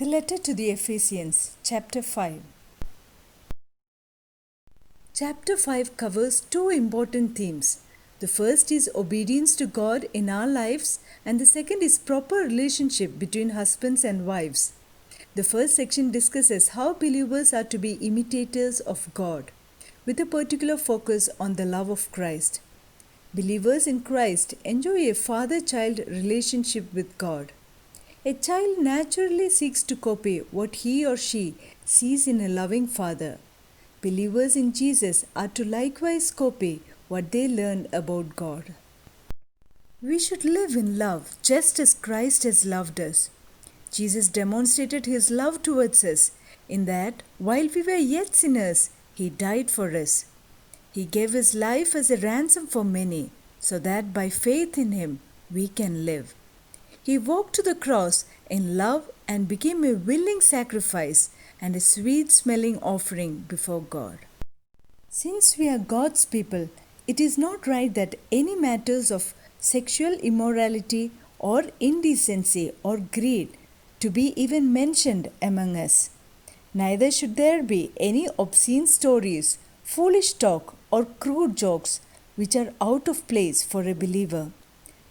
The letter to the Ephesians, chapter 5. Chapter 5 covers two important themes. The first is obedience to God in our lives, and the second is proper relationship between husbands and wives. The first section discusses how believers are to be imitators of God, with a particular focus on the love of Christ. Believers in Christ enjoy a father-child relationship with God. A child naturally seeks to copy what he or she sees in a loving father. Believers in Jesus are to likewise copy what they learn about God. We should live in love just as Christ has loved us. Jesus demonstrated his love towards us in that while we were yet sinners, he died for us. He gave his life as a ransom for many, so that by faith in him we can live. He walked to the cross in love and became a willing sacrifice and a sweet-smelling offering before God. Since we are God's people, it is not right that any matters of sexual immorality or indecency or greed to be even mentioned among us. Neither should there be any obscene stories, foolish talk, or crude jokes which are out of place for a believer.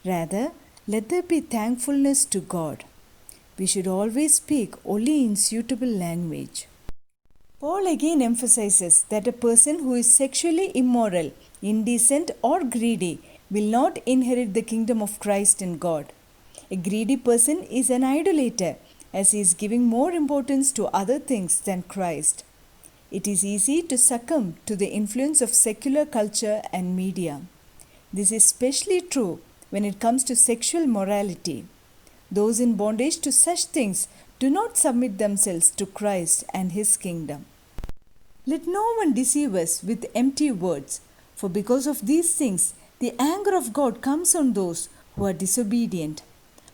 Rather, let there be thankfulness to God. We should always speak only in suitable language. Paul again emphasizes that a person who is sexually immoral, indecent, or greedy will not inherit the kingdom of Christ and God. A greedy person is an idolater, as he is giving more importance to other things than Christ. It is easy to succumb to the influence of secular culture and media. This is especially true when it comes to sexual morality. Those in bondage to such things do not submit themselves to Christ and his kingdom. Let no one deceive us with empty words, for because of these things, the anger of God comes on those who are disobedient.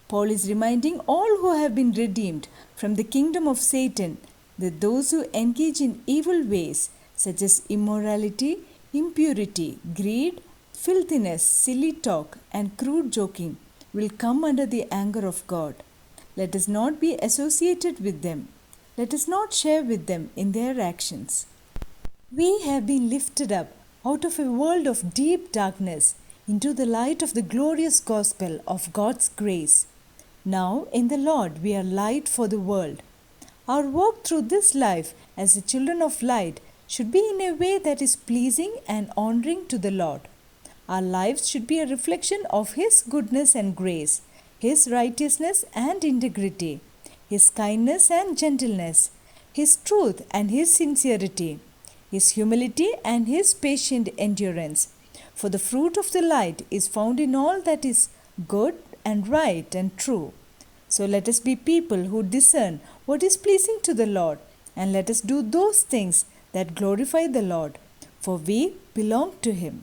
Paul is reminding all who have been redeemed from the kingdom of Satan that those who engage in evil ways, such as immorality, impurity, greed, filthiness, silly talk, and crude joking, will come under the anger of God. Let us not be associated with them. Let us not share with them in their actions. We have been lifted up out of a world of deep darkness into the light of the glorious gospel of God's grace. Now, in the Lord, we are light for the world. Our walk through this life as the children of light should be in a way that is pleasing and honoring to the Lord. Our lives should be a reflection of His goodness and grace, His righteousness and integrity, His kindness and gentleness, His truth and His sincerity, His humility and His patient endurance. For the fruit of the light is found in all that is good and right and true. So let us be people who discern what is pleasing to the Lord, and let us do those things that glorify the Lord, for we belong to Him.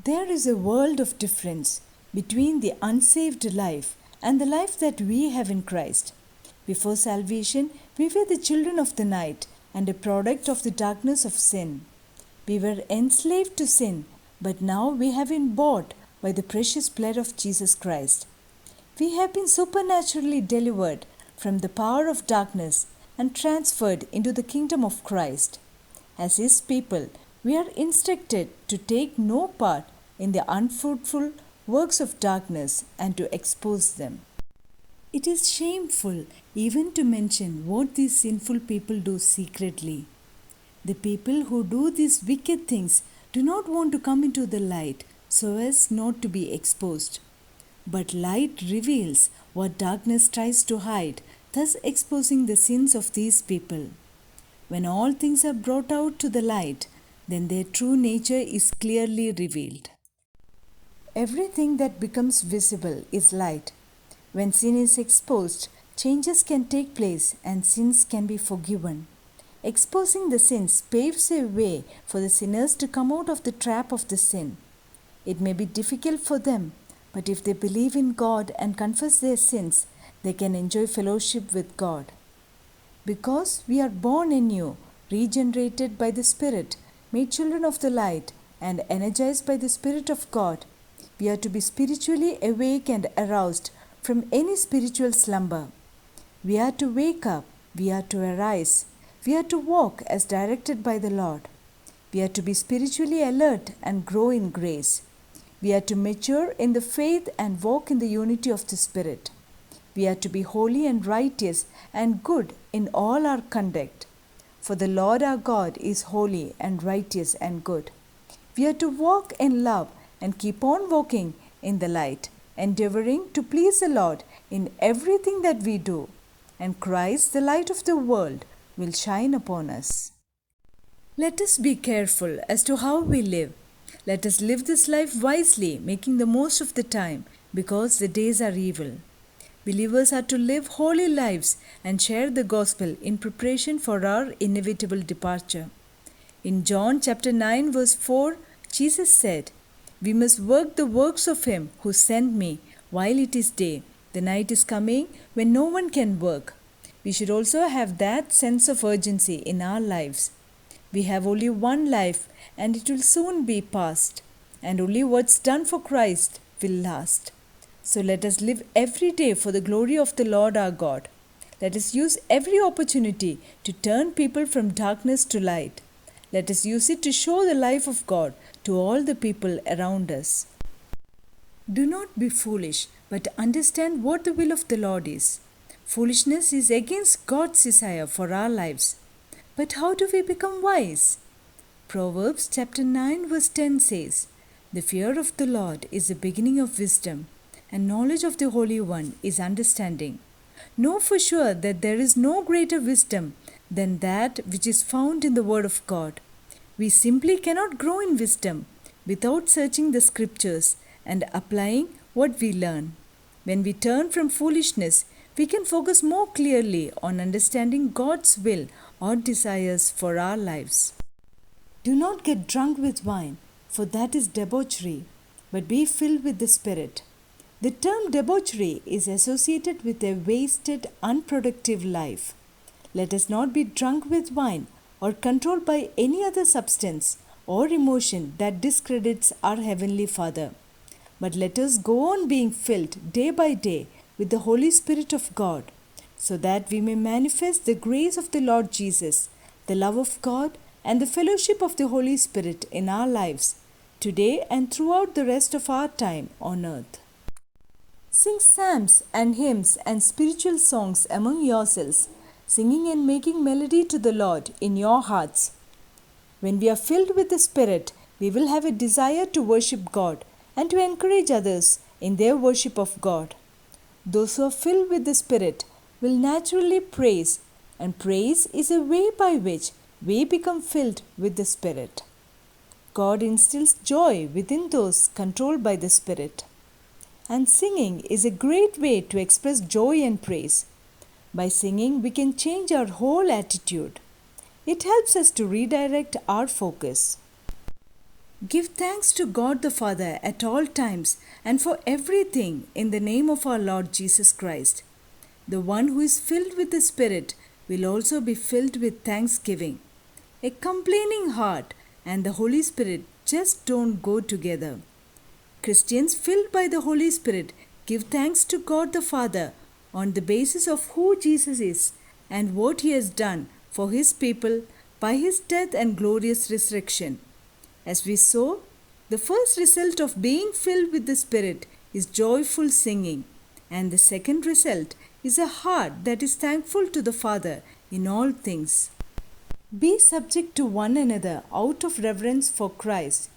There is a world of difference between the unsaved life and the life that we have in Christ. Before salvation, we were the children of the night and a product of the darkness of sin. We were enslaved to sin, but now we have been bought by the precious blood of Jesus Christ. We have been supernaturally delivered from the power of darkness and transferred into the kingdom of Christ. As His people, we are instructed to take no part in the unfruitful works of darkness and to expose them. It is shameful even to mention what these sinful people do secretly. The people who do these wicked things do not want to come into the light so as not to be exposed. But light reveals what darkness tries to hide, thus exposing the sins of these people. When all things are brought out to the light, then their true nature is clearly revealed. Everything that becomes visible is light. When sin is exposed, changes can take place and sins can be forgiven. Exposing the sins paves a way for the sinners to come out of the trap of the sin. It may be difficult for them, but if they believe in God and confess their sins, they can enjoy fellowship with God. Because we are born anew, regenerated by the Spirit, made children of the light, and energized by the Spirit of God, we are to be spiritually awake and aroused from any spiritual slumber. We are to wake up, we are to arise, we are to walk as directed by the Lord. We are to be spiritually alert and grow in grace. We are to mature in the faith and walk in the unity of the Spirit. We are to be holy and righteous and good in all our conduct. For the Lord our God is holy and righteous and good. We are to walk in love and keep on walking in the light, endeavoring to please the Lord in everything that we do. And Christ, the light of the world, will shine upon us. Let us be careful as to how we live. Let us live this life wisely, making the most of the time, because the days are evil. Believers are to live holy lives and share the gospel in preparation for our inevitable departure. In John chapter 9 verse 4, Jesus said, "We must work the works of him who sent me while it is day. The night is coming when no one can work." We should also have that sense of urgency in our lives. We have only one life and it will soon be past, and only what's done for Christ will last. So let us live every day for the glory of the Lord our God. Let us use every opportunity to turn people from darkness to light. Let us use it to show the life of God to all the people around us. Do not be foolish, but understand what the will of the Lord is. Foolishness is against God's desire for our lives. But how do we become wise? Proverbs chapter 9 verse 10 says, "The fear of the Lord is the beginning of wisdom, and knowledge of the Holy One is understanding." Know for sure that there is no greater wisdom than that which is found in the Word of God. We simply cannot grow in wisdom without searching the Scriptures and applying what we learn. When we turn from foolishness, we can focus more clearly on understanding God's will or desires for our lives. Do not get drunk with wine, for that is debauchery, but be filled with the Spirit. The term debauchery is associated with a wasted, unproductive life. Let us not be drunk with wine or controlled by any other substance or emotion that discredits our Heavenly Father. But let us go on being filled day by day with the Holy Spirit of God, so that we may manifest the grace of the Lord Jesus, the love of God, and the fellowship of the Holy Spirit in our lives, today and throughout the rest of our time on earth. Sing psalms and hymns and spiritual songs among yourselves, singing and making melody to the Lord in your hearts. When we are filled with the Spirit, we will have a desire to worship God and to encourage others in their worship of God. Those who are filled with the Spirit will naturally praise, and praise is a way by which we become filled with the Spirit. God instills joy within those controlled by the Spirit. And singing is a great way to express joy and praise. By singing, we can change our whole attitude. It helps us to redirect our focus. Give thanks to God the Father at all times and for everything in the name of our Lord Jesus Christ. The one who is filled with the Spirit will also be filled with thanksgiving. A complaining heart and the Holy Spirit just don't go together. Christians filled by the Holy Spirit give thanks to God the Father on the basis of who Jesus is and what He has done for His people by His death and glorious resurrection. As we saw, the first result of being filled with the Spirit is joyful singing, and the second result is a heart that is thankful to the Father in all things. Be subject to one another out of reverence for Christ.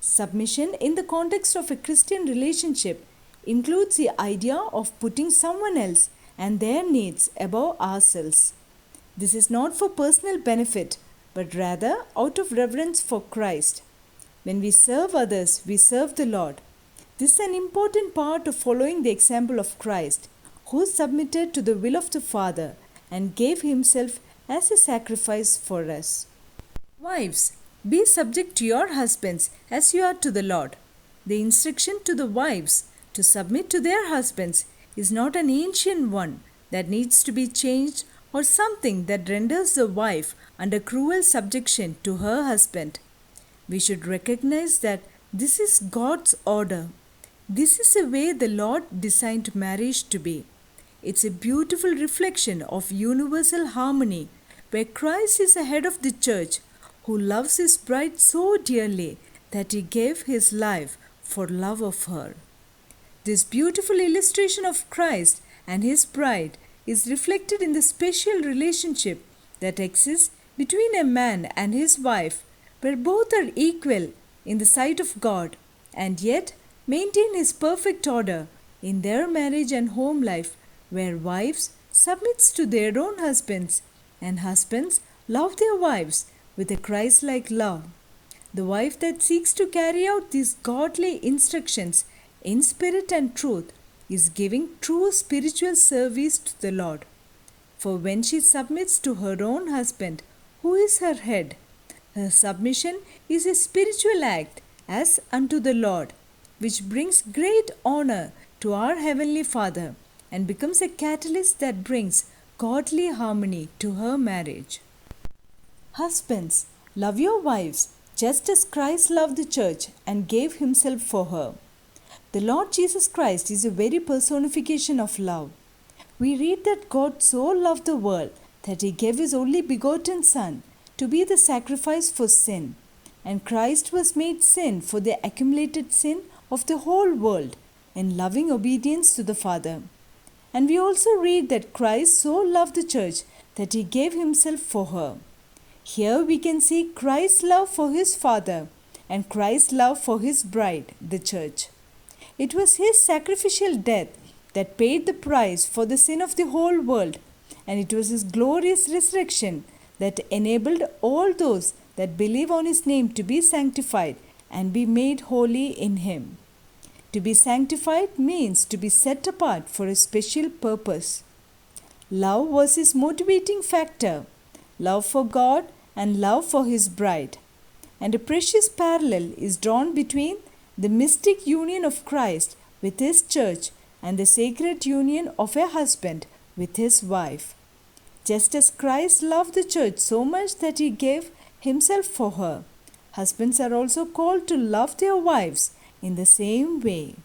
Submission in the context of a Christian relationship includes the idea of putting someone else and their needs above ourselves. This is not for personal benefit, but rather out of reverence for Christ. When we serve others, we serve the Lord. This is an important part of following the example of Christ, who submitted to the will of the Father and gave Himself as a sacrifice for us. Wives, be subject to your husbands as you are to the Lord. The instruction to the wives to submit to their husbands is not an ancient one that needs to be changed or something that renders the wife under cruel subjection to her husband. We should recognize that this is God's order. This is the way the Lord designed marriage to be. It's a beautiful reflection of universal harmony where Christ is the head of the church who loves his bride so dearly that he gave his life for love of her. This beautiful illustration of Christ and his bride is reflected in the special relationship that exists between a man and his wife, where both are equal in the sight of God and yet maintain his perfect order in their marriage and home life, where wives submits to their own husbands and husbands love their wives with a Christ-like love. The wife that seeks to carry out these godly instructions in spirit and truth is giving true spiritual service to the Lord. For when she submits to her own husband, who is her head, her submission is a spiritual act as unto the Lord, which brings great honor to our Heavenly Father and becomes a catalyst that brings godly harmony to her marriage. Husbands, love your wives just as Christ loved the church and gave himself for her. The Lord Jesus Christ is a very personification of love. We read that God so loved the world that he gave his only begotten Son to be the sacrifice for sin, and Christ was made sin for the accumulated sin of the whole world in loving obedience to the Father. And we also read that Christ so loved the church that he gave himself for her. Here we can see Christ's love for his Father and Christ's love for his bride, the church. It was his sacrificial death that paid the price for the sin of the whole world, and it was his glorious resurrection that enabled all those that believe on his name to be sanctified and be made holy in him. To be sanctified means to be set apart for a special purpose. Love was his motivating factor, love for God and love for his bride. And a precious parallel is drawn between the mystic union of Christ with his church and the sacred union of a husband with his wife. Just as Christ loved the church so much that he gave himself for her, husbands are also called to love their wives in the same way.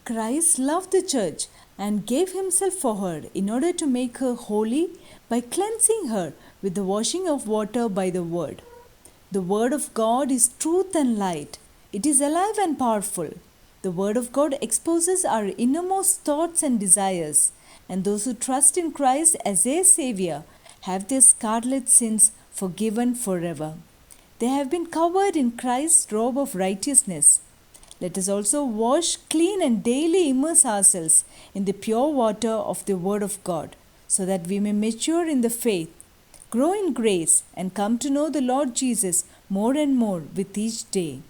Christ loved the church and gave himself for her in order to make her holy by cleansing her with the washing of water by the word. The word of God is truth and light. It is alive and powerful. The word of God exposes our innermost thoughts and desires, and those who trust in Christ as their Savior have their scarlet sins forgiven forever. They have been covered in Christ's robe of righteousness. Let us also wash, clean, and daily immerse ourselves in the pure water of the Word of God, so that we may mature in the faith, grow in grace, and come to know the Lord Jesus more and more with each day.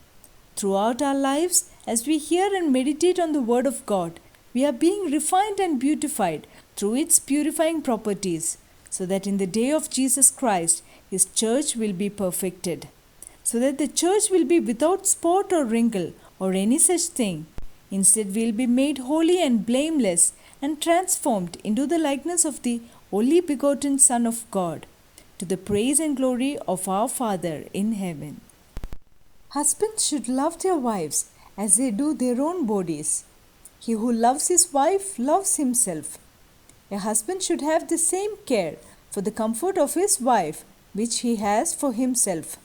Throughout our lives, as we hear and meditate on the Word of God, we are being refined and beautified through its purifying properties, so that in the day of Jesus Christ, His church will be perfected. So that the church will be without spot or wrinkle or any such thing. Instead, we will be made holy and blameless and transformed into the likeness of the only begotten Son of God, to the praise and glory of our Father in heaven. Husbands should love their wives as they do their own bodies. He who loves his wife loves himself. A husband should have the same care for the comfort of his wife which he has for himself.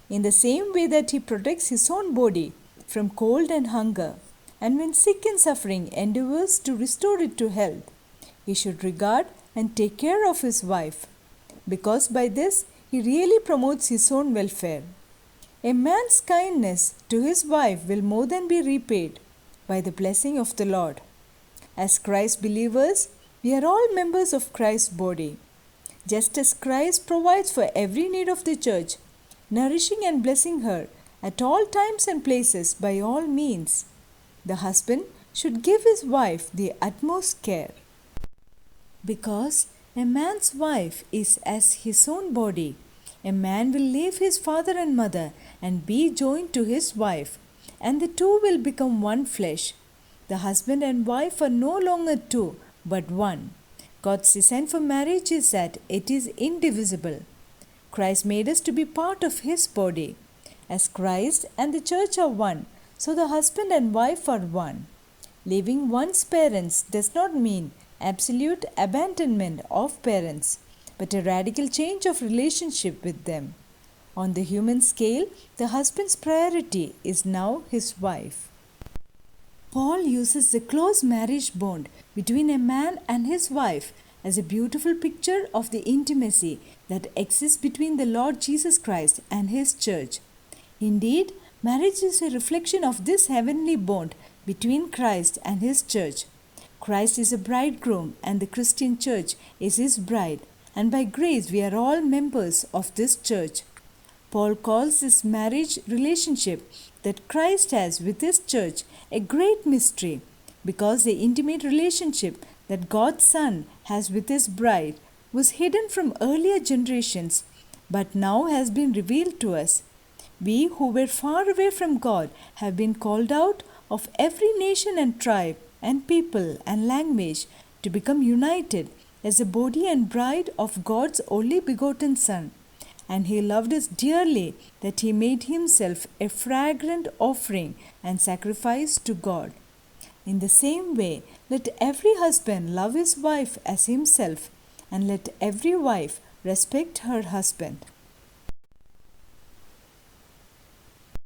In the same way that he protects his own body from cold and hunger, and when sick and suffering endeavors to restore it to health, he should regard and take care of his wife, because by this he really promotes his own welfare. A man's kindness to his wife will more than be repaid by the blessing of the Lord. As Christ believers, we are all members of Christ's body. Just as Christ provides for every need of the church, nourishing and blessing her at all times and places by all means, the husband should give his wife the utmost care. Because a man's wife is as his own body, a man will leave his father and mother and be joined to his wife, and the two will become one flesh. The husband and wife are no longer two, but one. God's design for marriage is that it is indivisible. Christ made us to be part of His body. As Christ and the church are one, so the husband and wife are one. Leaving one's parents does not mean absolute abandonment of parents, but a radical change of relationship with them. On the human scale, the husband's priority is now his wife. Paul uses the close marriage bond between a man and his wife as a beautiful picture of the intimacy that exists between the Lord Jesus Christ and his church. Indeed, marriage is a reflection of this heavenly bond between Christ and his church. Christ is a bridegroom and the Christian church is his bride, and by grace we are all members of this church. Paul calls this marriage relationship that Christ has with his church a great mystery, because the intimate relationship that God's Son has with his bride was hidden from earlier generations but now has been revealed to us. We who were far away from God have been called out of every nation and tribe and people and language to become united as the body and bride of God's only begotten Son. And he loved us dearly that he made himself a fragrant offering and sacrifice to God. In the same way, let every husband love his wife as himself, and let every wife respect her husband.